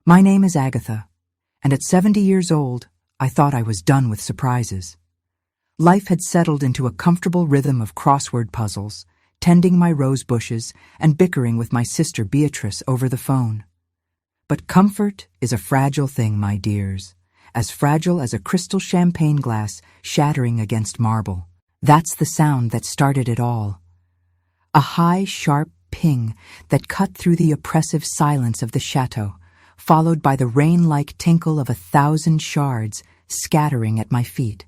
My name is Agatha, and at 70 years old, I thought I was done with surprises. Life had settled into a comfortable rhythm of crossword puzzles, tending my rose bushes and bickering with my sister Beatrice over the phone. But comfort is a fragile thing, my dears, as fragile as a crystal champagne glass shattering against marble. That's the sound that started it all. A high, sharp ping that cut through the oppressive silence of the chateau, followed by the rain-like tinkle of 1,000 shards scattering at my feet.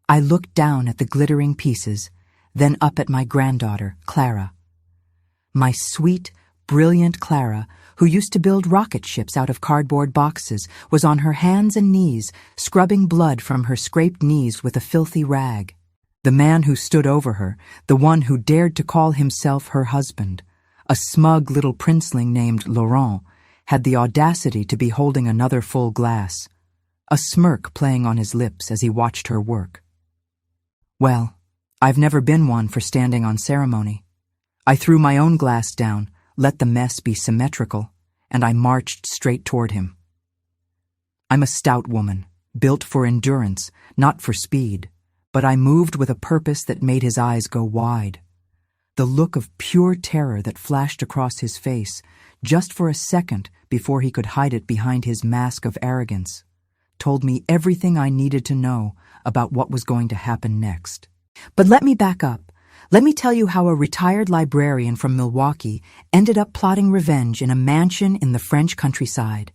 I looked down at the glittering pieces, then up at my granddaughter, Clara. My sweet, brilliant Clara, who used to build rocket ships out of cardboard boxes, was on her hands and knees, scrubbing blood from her scraped knees with a filthy rag. The man who stood over her, the one who dared to call himself her husband, a smug little princeling named Laurent, had the audacity to be holding another full glass, a smirk playing on his lips as he watched her work. Well, I've never been one for standing on ceremony. I threw my own glass down, let the mess be symmetrical, and I marched straight toward him. I'm a stout woman, built for endurance, not for speed, but I moved with a purpose that made his eyes go wide. The look of pure terror that flashed across his face, just for a second before he could hide it behind his mask of arrogance, told me everything I needed to know about what was going to happen next. But let me back up. Let me tell you how a retired librarian from Milwaukee ended up plotting revenge in a mansion in the French countryside.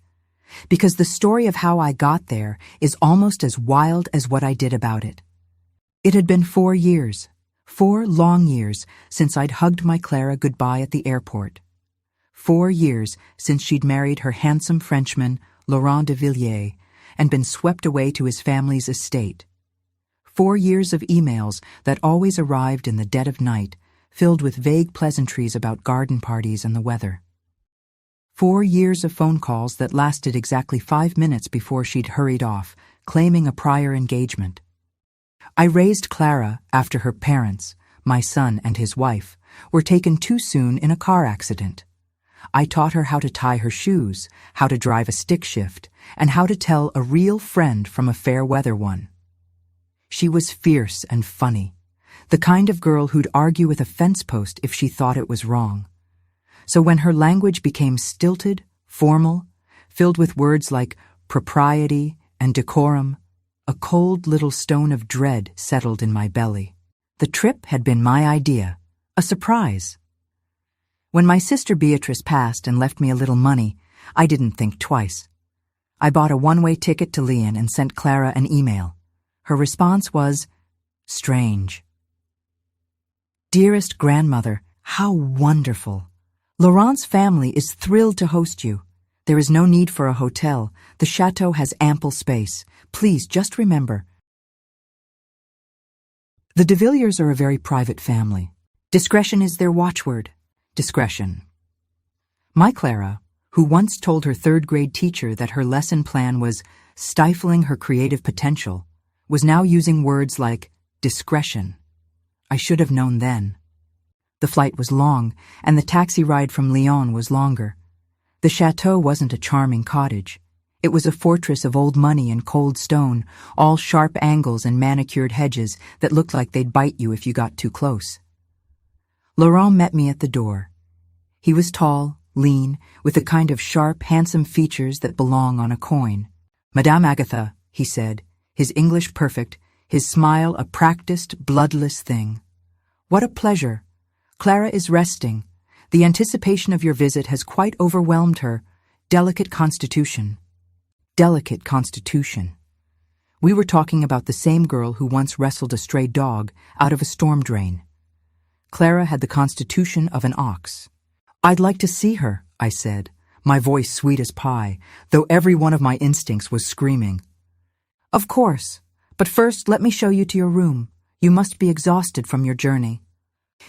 Because the story of how I got there is almost as wild as what I did about it. It had been 4 years, 4 long years, since I'd hugged my Clara goodbye at the airport. 4 years since she'd married her handsome Frenchman, Laurent de Villiers, and been swept away to his family's estate. 4 years of emails that always arrived in the dead of night, filled with vague pleasantries about garden parties and the weather. 4 years of phone calls that lasted exactly 5 minutes before she'd hurried off, claiming a prior engagement. I raised Clara after her parents, my son and his wife, were taken too soon in a car accident. I taught her how to tie her shoes, how to drive a stick shift, and how to tell a real friend from a fair-weather one. She was fierce and funny, the kind of girl who'd argue with a fence post if she thought it was wrong. So when her language became stilted, formal, filled with words like propriety and decorum, a cold little stone of dread settled in my belly. The trip had been my idea, a surprise. When my sister Beatrice passed and left me a little money, I didn't think twice. I bought a one-way ticket to Lyon and sent Clara an email. Her response was, strange. Dearest grandmother, how wonderful. Laurent's family is thrilled to host you. There is no need for a hotel. The chateau has ample space. Please just remember. The de Villiers are a very private family. Discretion is their watchword. Discretion. My Clara, who once told her third-grade teacher that her lesson plan was stifling her creative potential, was now using words like discretion. I should have known then. The flight was long, and the taxi ride from Lyon was longer. The chateau wasn't a charming cottage. It was a fortress of old money and cold stone, all sharp angles and manicured hedges that looked like they'd bite you if you got too close. Laurent met me at the door. He was tall, lean, with the kind of sharp, handsome features that belong on a coin. Madame Agatha, he said, his English perfect, his smile a practiced, bloodless thing. What a pleasure. Clara is resting. The anticipation of your visit has quite overwhelmed her. Delicate constitution. Delicate constitution. We were talking about the same girl who once wrestled a stray dog out of a storm drain. Clara had the constitution of an ox. I'd like to see her, I said, my voice sweet as pie, though every one of my instincts was screaming. Of course, but first let me show you to your room. You must be exhausted from your journey.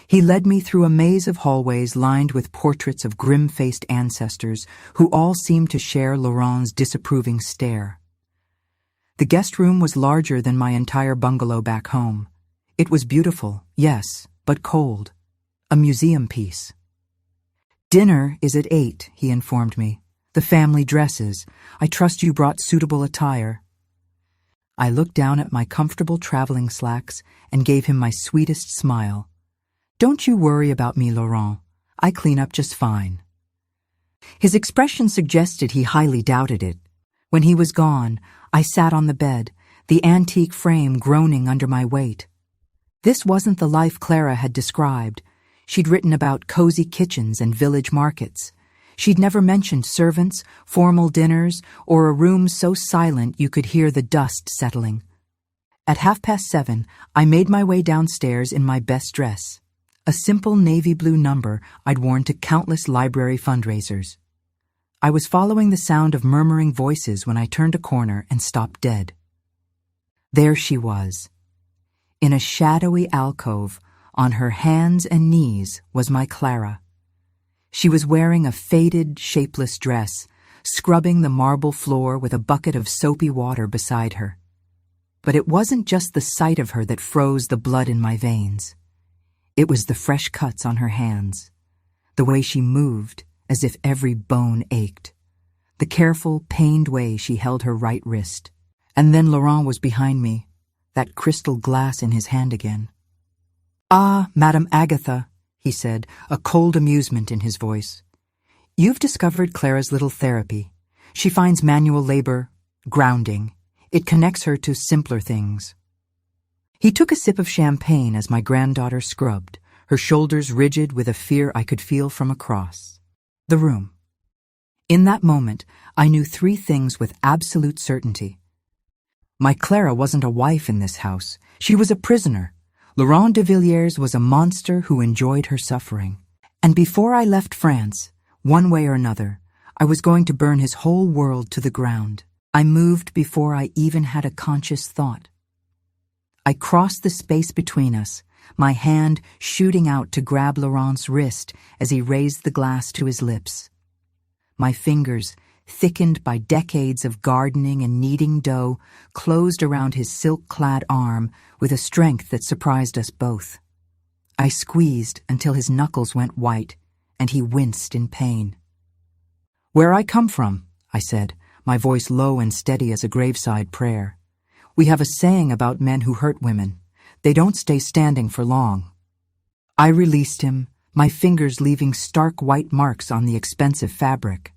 He led me through a maze of hallways lined with portraits of grim-faced ancestors who all seemed to share Laurent's disapproving stare. The guest room was larger than my entire bungalow back home. It was beautiful, yes, but cold. A museum piece. Dinner is at 8, he informed me. The family dresses. I trust you brought suitable attire." I looked down at my comfortable traveling slacks and gave him my sweetest smile. "Don't you worry about me, Laurent. I clean up just fine." His expression suggested he highly doubted it. When he was gone, I sat on the bed, the antique frame groaning under my weight. This wasn't the life Clara had described. She'd written about cozy kitchens and village markets. She'd never mentioned servants, formal dinners, or a room so silent you could hear the dust settling. At 7:30, I made my way downstairs in my best dress, a simple navy blue number I'd worn to countless library fundraisers. I was following the sound of murmuring voices when I turned a corner and stopped dead. There she was. In a shadowy alcove, on her hands and knees, was my Clara. She was wearing a faded, shapeless dress, scrubbing the marble floor with a bucket of soapy water beside her. But it wasn't just the sight of her that froze the blood in my veins. It was the fresh cuts on her hands, the way she moved as if every bone ached, the careful, pained way she held her right wrist. And then Laurent was behind me, that crystal glass in his hand again. "Ah, Madame Agatha," he said, a cold amusement in his voice. "You've discovered Clara's little therapy. She finds manual labor grounding. It connects her to simpler things." He took a sip of champagne as my granddaughter scrubbed, her shoulders rigid with a fear I could feel from across the room. In that moment, I knew 3 things with absolute certainty. My Clara wasn't a wife in this house. She was a prisoner. Laurent de Villiers was a monster who enjoyed her suffering. And before I left France, one way or another, I was going to burn his whole world to the ground. I moved before I even had a conscious thought. I crossed the space between us, my hand shooting out to grab Laurent's wrist as he raised the glass to his lips. My fingers, thickened by decades of gardening and kneading dough, closed around his silk-clad arm with a strength that surprised us both. I squeezed until his knuckles went white, and he winced in pain. "Where I come from," I said, my voice low and steady as a graveside prayer. "We have a saying about men who hurt women. They don't stay standing for long." I released him, my fingers leaving stark white marks on the expensive fabric.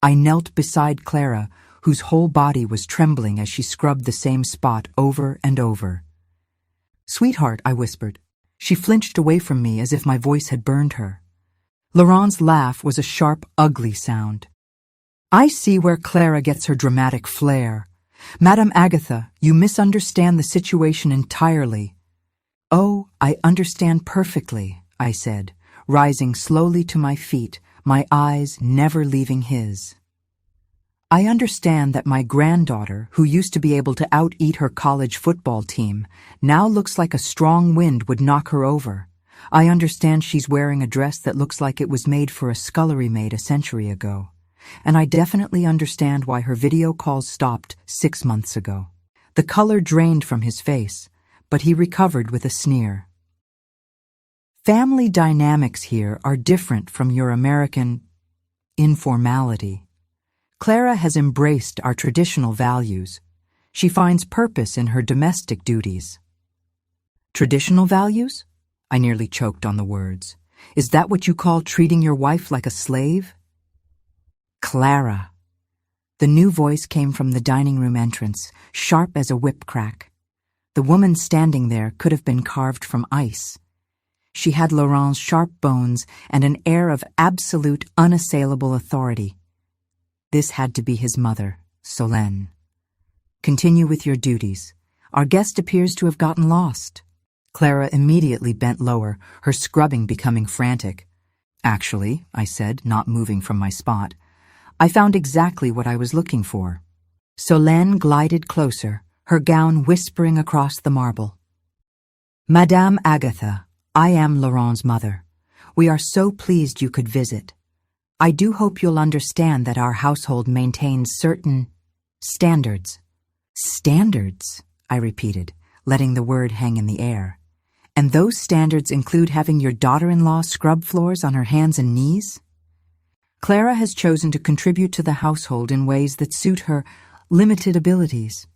I knelt beside Clara, whose whole body was trembling as she scrubbed the same spot over and over. "Sweetheart," I whispered. She flinched away from me as if my voice had burned her. Laurent's laugh was a sharp, ugly sound. "I see where Clara gets her dramatic flair. Madame Agatha, you misunderstand the situation entirely." "Oh, I understand perfectly," I said, rising slowly to my feet, my eyes never leaving his. "I understand that my granddaughter, who used to be able to out-eat her college football team, now looks like a strong wind would knock her over. I understand she's wearing a dress that looks like it was made for a scullery maid a century ago. And I definitely understand why her video calls stopped 6 months ago." The color drained from his face, but he recovered with a sneer. "Family dynamics here are different from your American informality. Clara has embraced our traditional values. She finds purpose in her domestic duties." "Traditional values?" I nearly choked on the words. "Is that what you call treating your wife like a slave?" "Clara." The new voice came from the dining room entrance, sharp as a whip crack. The woman standing there could have been carved from ice. She had Laurent's sharp bones and an air of absolute, unassailable authority. This had to be his mother, Solène. "Continue with your duties. Our guest appears to have gotten lost." Clara immediately bent lower, her scrubbing becoming frantic. "Actually," I said, not moving from my spot, "I found exactly what I was looking for." Solène glided closer, her gown whispering across the marble. "Madame Agatha, I am Laurent's mother. We are so pleased you could visit. I do hope you'll understand that our household maintains certain standards." "Standards," I repeated, letting the word hang in the air. "And those standards include having your daughter-in-law scrub floors on her hands and knees?" Clara has chosen to contribute to the household in ways that suit her limited abilities.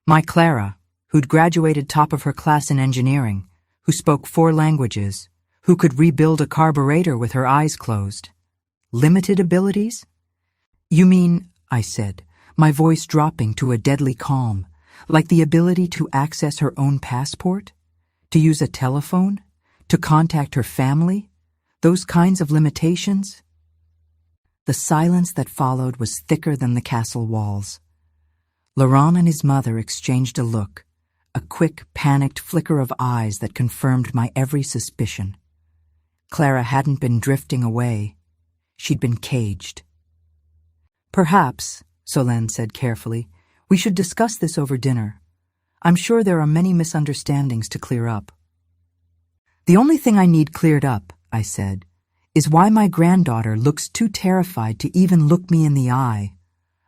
My Clara, who'd graduated top of her class in engineering, who spoke 4 languages, who could rebuild a carburetor with her eyes closed. Limited abilities? You mean, I said, my voice dropping to a deadly calm, like the ability to access her own passport? To use a telephone? To contact her family? Those kinds of limitations? The silence that followed was thicker than the castle walls. Laurent and his mother exchanged a look, a quick, panicked flicker of eyes that confirmed my every suspicion. Clara hadn't been drifting away. She'd been caged. Perhaps, Solène said carefully, we should discuss this over dinner. I'm sure there are many misunderstandings to clear up. The only thing I need cleared up, I said, is why my granddaughter looks too terrified to even look me in the eye.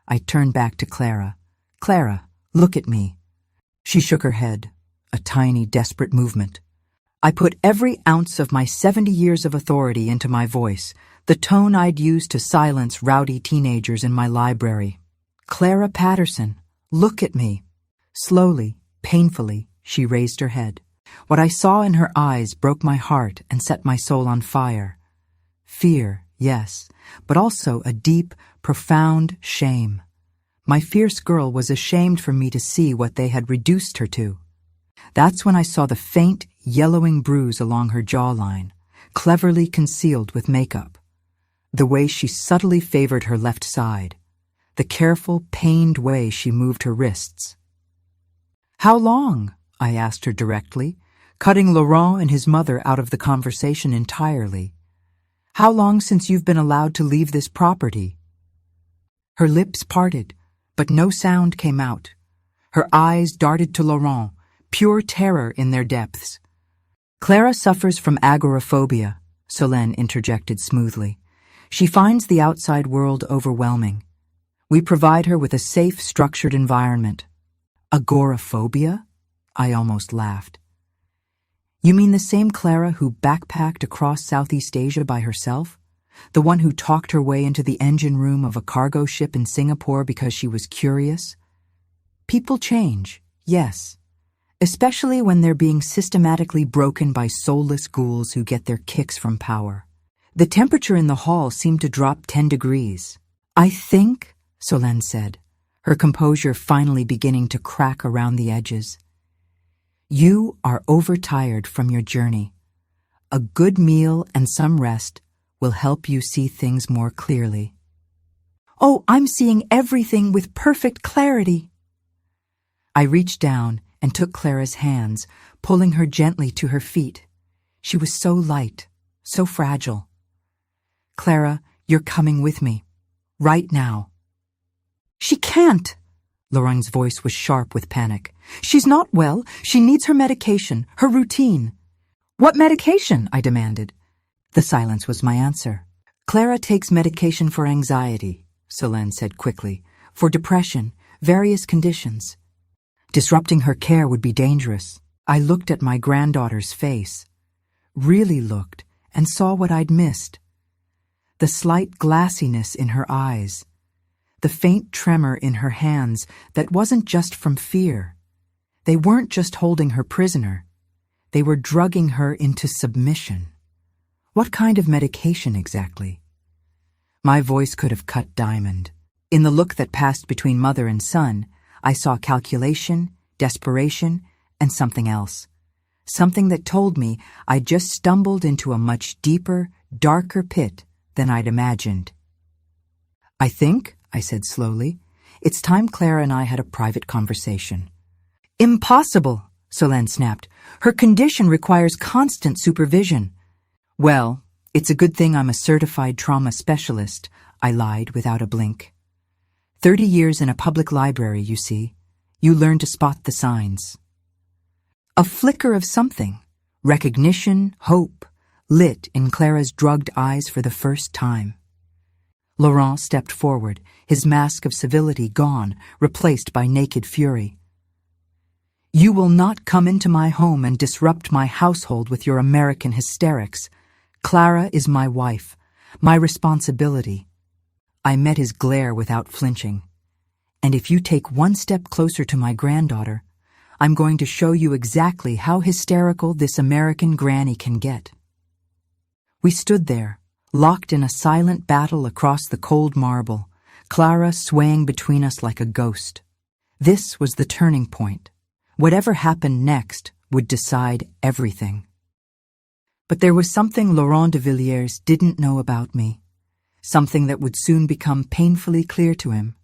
I turned back to Clara. Clara, look at me. She shook her head, a tiny, desperate movement. I put every ounce of my 70 years of authority into my voice, the tone I'd used to silence rowdy teenagers in my library. Clara Patterson, look at me. Slowly, painfully, she raised her head. What I saw in her eyes broke my heart and set my soul on fire. Fear, yes, but also a deep, profound shame. My fierce girl was ashamed for me to see what they had reduced her to. That's when I saw the faint, yellowing bruise along her jawline, cleverly concealed with makeup. The way she subtly favored her left side. The careful, pained way she moved her wrists. How long? I asked her directly, cutting Laurent and his mother out of the conversation entirely. How long since you've been allowed to leave this property? Her lips parted, but no sound came out. Her eyes darted to Laurent, pure terror in their depths. Clara suffers from agoraphobia, Solène interjected smoothly. She finds the outside world overwhelming. We provide her with a safe, structured environment. Agoraphobia? I almost laughed. You mean the same Clara who backpacked across Southeast Asia by herself? The one who talked her way into the engine room of a cargo ship in Singapore because she was curious? People change, yes. Especially when they're being systematically broken by soulless ghouls who get their kicks from power. The temperature in the hall seemed to drop 10 degrees. I think, Solène said, her composure finally beginning to crack around the edges. You are overtired from your journey. A good meal and some rest will help you see things more clearly. Oh, I'm seeing everything with perfect clarity. I reached down and took Clara's hands, pulling her gently to her feet. She was so light, so fragile. Clara, you're coming with me. Right now. She can't. Laurent's voice was sharp with panic. She's not well. She needs her medication, her routine. What medication? I demanded. The silence was my answer. Clara takes medication for anxiety, Solène said quickly, for depression, various conditions. Disrupting her care would be dangerous. I looked at my granddaughter's face, really looked, and saw what I'd missed. The slight glassiness in her eyes, the faint tremor in her hands that wasn't just from fear. They weren't just holding her prisoner. They were drugging her into submission. What kind of medication exactly? My voice could have cut diamond. In the look that passed between mother and son, I saw calculation, desperation, and something else. Something that told me I'd just stumbled into a much deeper, darker pit than I'd imagined. I think, I said slowly, it's time Clara and I had a private conversation. Impossible, Solène snapped. Her condition requires constant supervision. Well, it's a good thing I'm a certified trauma specialist, I lied without a blink. 30 years in a public library, you see. You learn to spot the signs. A flicker of something, recognition, hope, lit in Clara's drugged eyes for the first time. Laurent stepped forward, his mask of civility gone, replaced by naked fury. You will not come into my home and disrupt my household with your American hysterics. Clara is my wife, my responsibility, I met his glare without flinching. "And if you take one step closer to my granddaughter, I'm going to show you exactly how hysterical this American granny can get." We stood there, locked in a silent battle across the cold marble, Clara swaying between us like a ghost. This was the turning point. Whatever happened next would decide everything. But there was something Laurent de Villiers didn't know about me, something that would soon become painfully clear to him.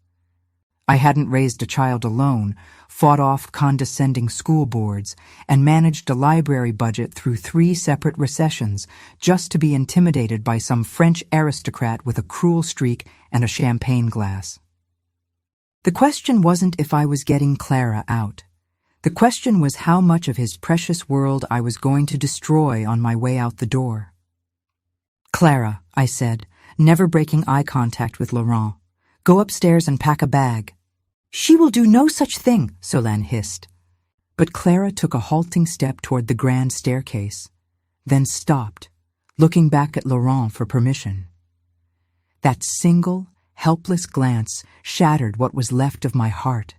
I hadn't raised a child alone, fought off condescending school boards, and managed a library budget through 3 separate recessions just to be intimidated by some French aristocrat with a cruel streak and a champagne glass. The question wasn't if I was getting Clara out. The question was how much of his precious world I was going to destroy on my way out the door. "Clara," I said, never breaking eye contact with Laurent, "go upstairs and pack a bag." "She will do no such thing," Solène hissed. But Clara took a halting step toward the grand staircase, then stopped, looking back at Laurent for permission. That single, helpless glance shattered what was left of my heart.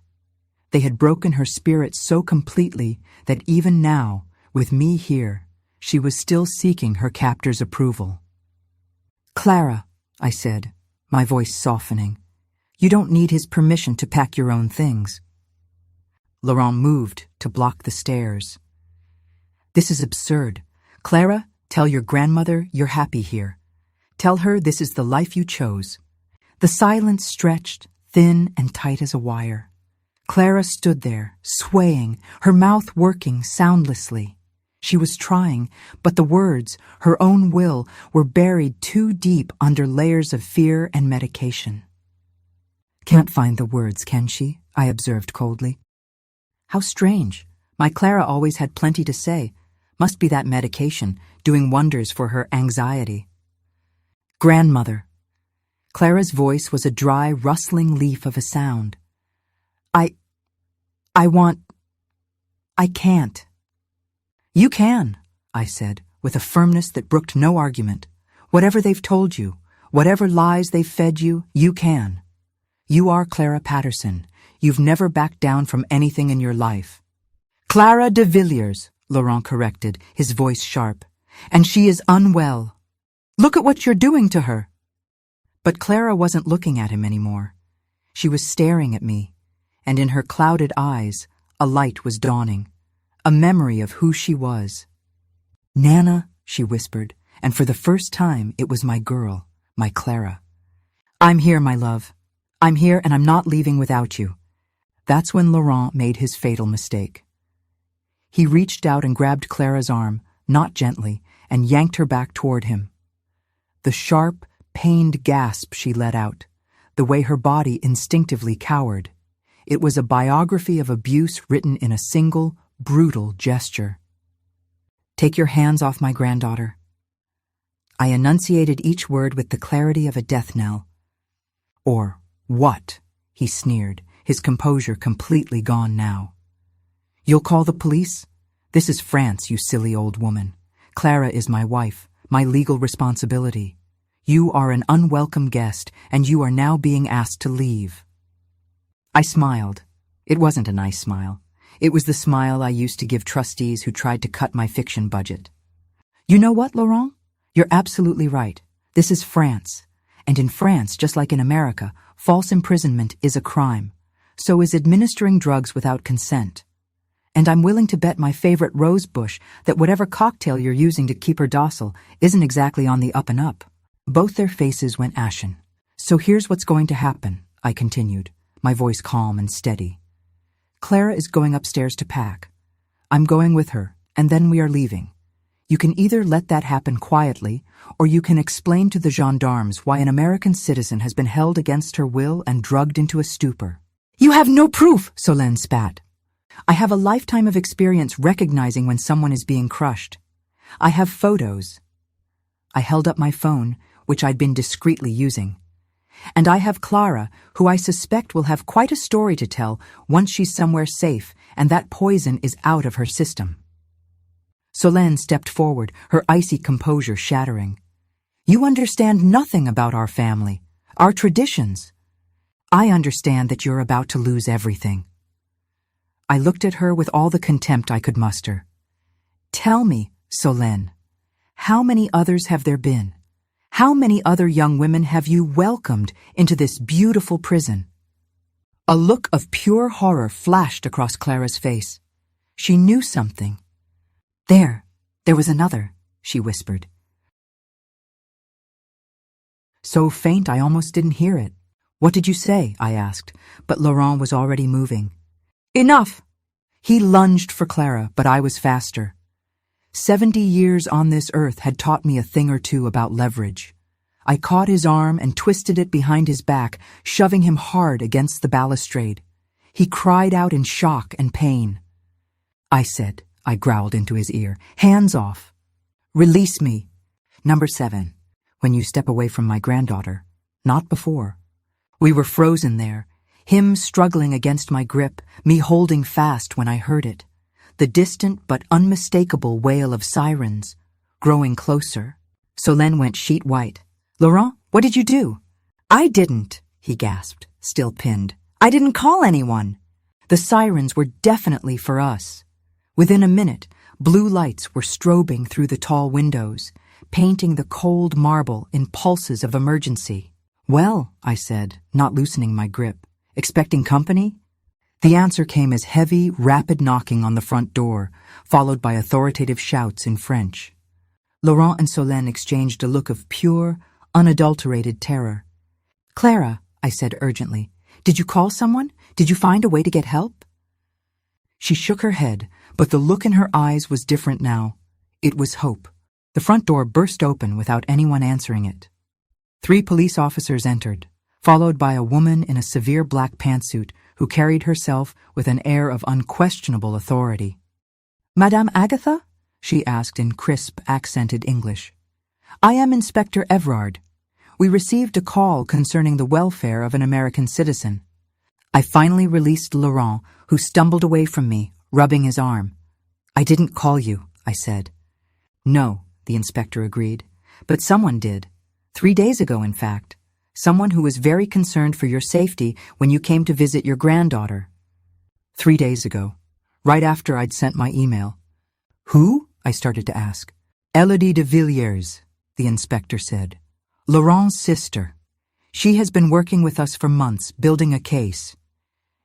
They had broken her spirit so completely that even now, with me here, she was still seeking her captor's approval. "Clara," I said, my voice softening, "you don't need his permission to pack your own things." Laurent moved to block the stairs. "This is absurd. Clara, tell your grandmother you're happy here. Tell her this is the life you chose." The silence stretched, thin and tight as a wire. Clara stood there, swaying, her mouth working soundlessly. She was trying, but the words, her own will, were buried too deep under layers of fear and medication. "Can't find the words, can she?" I observed coldly. "How strange. My Clara always had plenty to say. Must be that medication, doing wonders for her anxiety." "Grandmother." Clara's voice was a dry, rustling leaf of a sound. I can't." "You can," I said, with a firmness that brooked no argument. "Whatever they've told you, whatever lies they've fed you, you can. You are Clara Patterson. You've never backed down from anything in your life." "Clara de Villiers," Laurent corrected, his voice sharp. "And she is unwell. Look at what you're doing to her." But Clara wasn't looking at him anymore. She was staring at me, and in her clouded eyes, a light was dawning, a memory of who she was. "Nana," she whispered, and for the first time it was my girl, my Clara. "I'm here, my love. I'm here and I'm not leaving without you." That's when Laurent made his fatal mistake. He reached out and grabbed Clara's arm, not gently, and yanked her back toward him. The sharp, pained gasp she let out, the way her body instinctively cowered. It was a biography of abuse written in a single, brutal gesture. "Take your hands off my granddaughter." I enunciated each word with the clarity of a death knell. "Or what?" he sneered, his composure completely gone now. "You'll call the police? This is France, you silly old woman. Clara is my wife, my legal responsibility. You are an unwelcome guest, and you are now being asked to leave." I smiled. It wasn't a nice smile. It was the smile I used to give trustees who tried to cut my fiction budget. "You know what, Laurent? You're absolutely right. This is France. And in France, just like in America, false imprisonment is a crime. So is administering drugs without consent. And I'm willing to bet my favorite rose bush that whatever cocktail you're using to keep her docile isn't exactly on the up and up." Both their faces went ashen. "So here's what's going to happen," I continued, my voice calm and steady. "Clara is going upstairs to pack. I'm going with her, and then we are leaving. You can either let that happen quietly, or you can explain to the gendarmes why an American citizen has been held against her will and drugged into a stupor." "You have no proof," Solène spat. "I have a lifetime of experience recognizing when someone is being crushed. I have photos." I held up my phone, which I'd been discreetly using. "And I have Clara, who I suspect will have quite a story to tell once she's somewhere safe and that poison is out of her system." Solène stepped forward, her icy composure shattering. "You understand nothing about our family. our traditions. I understand that you're about to lose everything." I looked at her with all the contempt I could muster. "Tell me, Solène, how many others have there been? How many other young women have you welcomed into this beautiful prison?" A look of pure horror flashed across Clara's face. She knew something. There was another," she whispered. So faint I almost didn't hear it. "What did you say?" I asked, but Laurent was already moving. "Enough!" He lunged for Clara, but I was faster. 70 years on this earth had taught me a thing or two about leverage. I caught his arm and twisted it behind his back, shoving him hard against the balustrade. He cried out in shock and pain. I growled into his ear, "Hands off! Release me! Number 7, when you step away from my granddaughter. Not before." We were frozen there, him struggling against my grip, me holding fast when I heard it. The distant but unmistakable wail of sirens, growing closer. Solène went sheet white. "Laurent, what did you do?" "I didn't," he gasped, still pinned. "I didn't call anyone." The sirens were definitely for us. Within a minute, blue lights were strobing through the tall windows, painting the cold marble in pulses of emergency. "Well," I said, not loosening my grip, "expecting company?" The answer came as heavy, rapid knocking on the front door, followed by authoritative shouts in French. Laurent and Solène exchanged a look of pure, unadulterated terror. "Clara," I said urgently, "did you call someone? Did you find a way to get help?" She shook her head, but the look in her eyes was different now. It was hope. The front door burst open without anyone answering it. 3 police officers entered, followed by a woman in a severe black pantsuit who carried herself with an air of unquestionable authority. "Madame Agatha?" she asked in crisp, accented English. "I am Inspector Everard. We received a call concerning the welfare of an American citizen." I finally released Laurent, who stumbled away from me, rubbing his arm. "I didn't call you," I said. "No," the inspector agreed, "but someone did. 3 days ago, in fact. Someone who was very concerned for your safety when you came to visit your granddaughter." 3 days ago, right after I'd sent my email. "Who?" I started to ask. "Elodie de Villiers," the inspector said. "Laurent's sister. She has been working with us for months, building a case.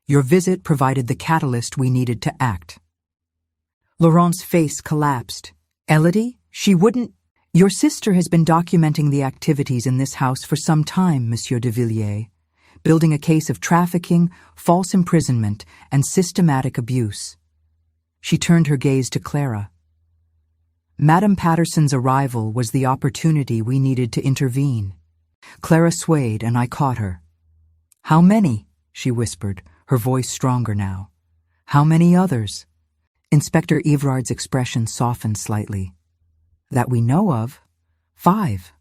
Your visit provided the catalyst we needed to act." Laurent's face collapsed. "Elodie? She wouldn't—" "Your sister has been documenting the activities in this house for some time, Monsieur de Villiers, building a case of trafficking, false imprisonment, and systematic abuse." She turned her gaze to Clara. "Madame Patterson's arrival was the opportunity we needed to intervene." Clara swayed, and I caught her. "How many?" she whispered, her voice stronger now. "How many others?" Inspector Everard's expression softened slightly. "That we know of, 5.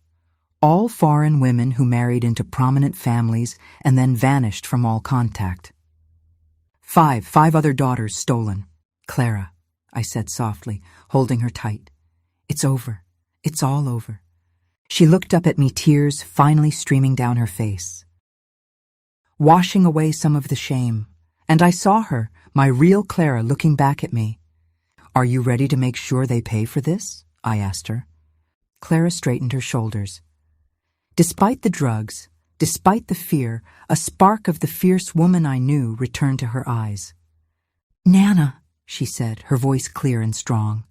All foreign women who married into prominent families and then vanished from all contact. 5 other daughters stolen. Clara," I said softly, holding her tight. "It's over. It's all over." She looked up at me, tears finally streaming down her face, washing away some of the shame, and I saw her, my real Clara, looking back at me. "Are you ready to make sure they pay for this?" I asked her. Clara straightened her shoulders. Despite the drugs, despite the fear, a spark of the fierce woman I knew returned to her eyes. "Nana," she said, her voice clear and strong,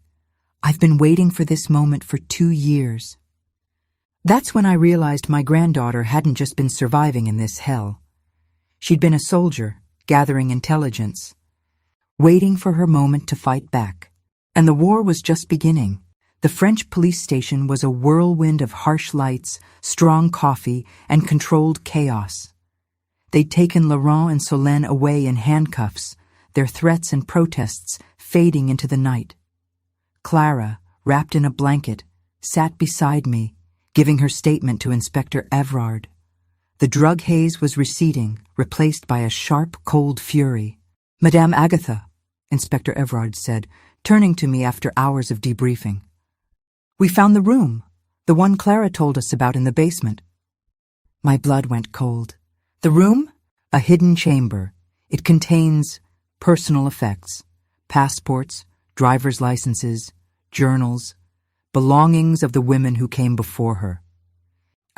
"I've been waiting for this moment for 2 years." That's when I realized my granddaughter hadn't just been surviving in this hell. She'd been a soldier, gathering intelligence, waiting for her moment to fight back. And the war was just beginning. The French police station was a whirlwind of harsh lights, strong coffee, and controlled chaos. They'd taken Laurent and Solène away in handcuffs, their threats and protests fading into the night. Clara, wrapped in a blanket, sat beside me, giving her statement to Inspector Everard. The drug haze was receding, replaced by a sharp, cold fury. "Madame Agatha," Inspector Everard said, turning to me after hours of debriefing. "We found the room, the one Clara told us about in the basement." My blood went cold. The room? A hidden chamber. It contains personal effects, passports, driver's licenses, journals, belongings of the women who came before her.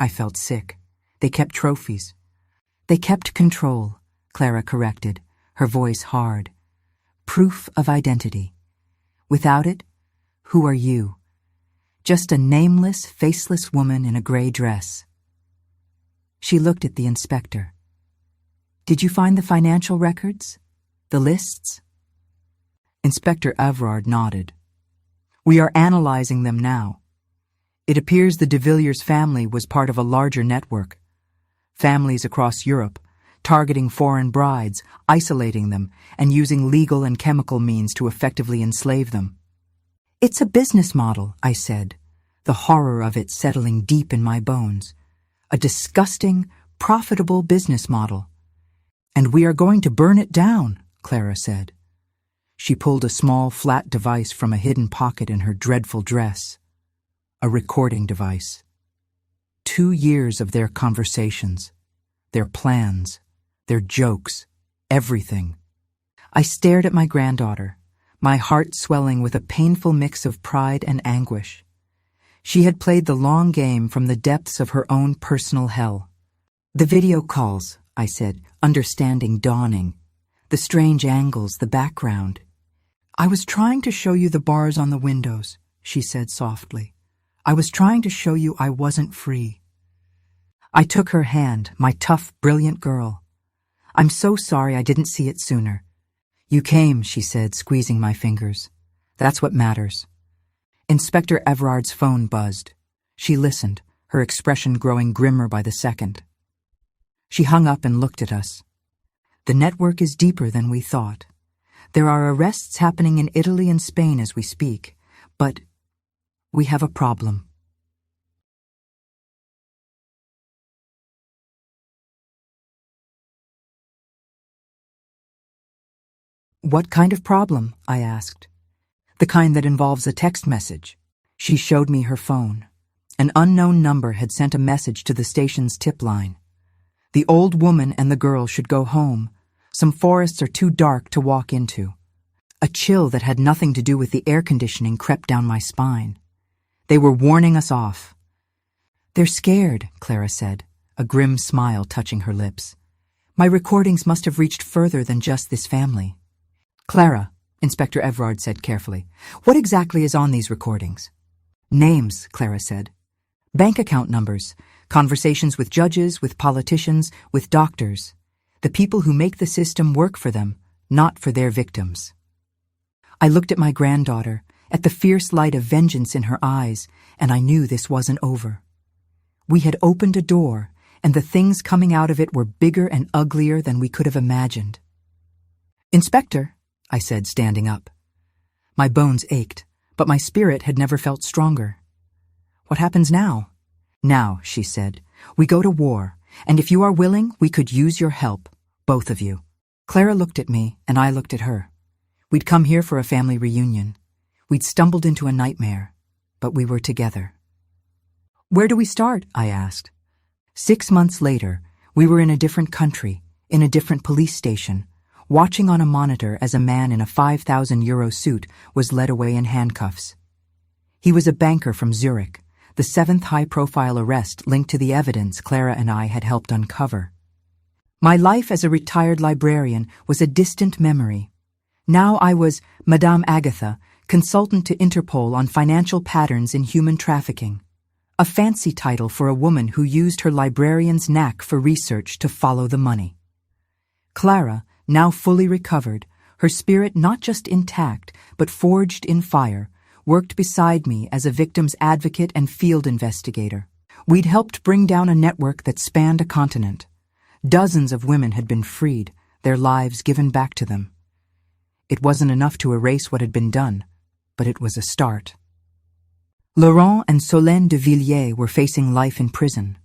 I felt sick. They kept trophies. They kept control, Clara corrected, her voice hard. Proof of identity. Without it, who are you? Just a nameless, faceless woman in a gray dress. She looked at the inspector. Did you find the financial records? The lists? Inspector Everard nodded. We are analyzing them now. It appears the de Villiers family was part of a larger network. Families across Europe, targeting foreign brides, isolating them, and using legal and chemical means to effectively enslave them. It's a business model, I said, the horror of it settling deep in my bones. A disgusting, profitable business model. And we are going to burn it down, Clara said. She pulled a small, flat device from a hidden pocket in her dreadful dress. A recording device. 2 years of their conversations, their plans, their jokes, everything. I stared at my granddaughter, my heart swelling with a painful mix of pride and anguish. She had played the long game from the depths of her own personal hell. The video calls, I said, understanding dawning. The strange angles, the background. I was trying to show you the bars on the windows, she said softly. I was trying to show you I wasn't free. I took her hand, my tough, brilliant girl. I'm so sorry I didn't see it sooner. You came, she said, squeezing my fingers. That's what matters. Inspector Everard's phone buzzed. She listened, her expression growing grimmer by the second. She hung up and looked at us. The network is deeper than we thought. There are arrests happening in Italy and Spain as we speak, but we have a problem. What kind of problem? I asked. The kind that involves a text message. She showed me her phone. An unknown number had sent a message to the station's tip line. The old woman and the girl should go home. Some forests are too dark to walk into. A chill that had nothing to do with the air conditioning crept down my spine. They were warning us off. They're scared, Clara said, a grim smile touching her lips. My recordings must have reached further than just this family. Clara, Inspector Everard said carefully, what exactly is on these recordings? Names, Clara said. Bank account numbers, conversations with judges, with politicians, with doctors. The people who make the system work for them, not for their victims. I looked at my granddaughter, at the fierce light of vengeance in her eyes, and I knew this wasn't over. We had opened a door, and the things coming out of it were bigger and uglier than we could have imagined. Inspector, I said, standing up. My bones ached, but my spirit had never felt stronger. What happens now? Now, she said, we go to war, and if you are willing, we could use your help, both of you. Clara looked at me, and I looked at her. We'd come here for a family reunion. We'd stumbled into a nightmare, but we were together. Where do we start? I asked. 6 months later, we were in a different country, in a different police station, watching on a monitor as a man in a €5,000 suit was led away in handcuffs. He was a banker from Zurich, the 7th high-profile arrest linked to the evidence Clara and I had helped uncover. My life as a retired librarian was a distant memory. Now I was Madame Agatha, consultant to Interpol on financial patterns in human trafficking. A fancy title for a woman who used her librarian's knack for research to follow the money. Clara, now fully recovered, her spirit not just intact, but forged in fire, worked beside me as a victim's advocate and field investigator. We'd helped bring down a network that spanned a continent. Dozens of women had been freed, their lives given back to them. It wasn't enough to erase what had been done, but it was a start. Laurent and Solène de Villiers were facing life in prison.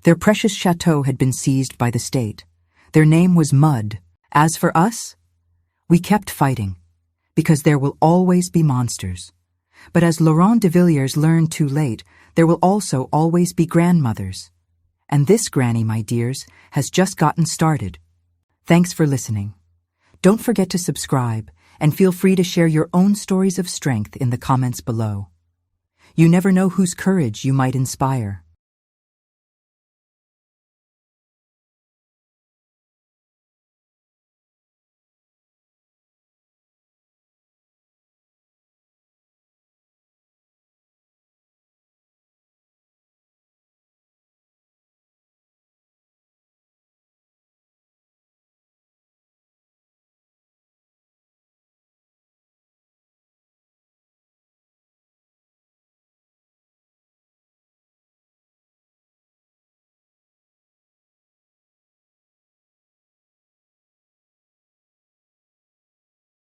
Their precious chateau had been seized by the state. Their name was Mud. As for us, we kept fighting, because there will always be monsters. But as Laurent de Villiers learned too late, there will also always be grandmothers. And this granny, my dears, has just gotten started. Thanks for listening. Don't forget to subscribe, and feel free to share your own stories of strength in the comments below. You never know whose courage you might inspire.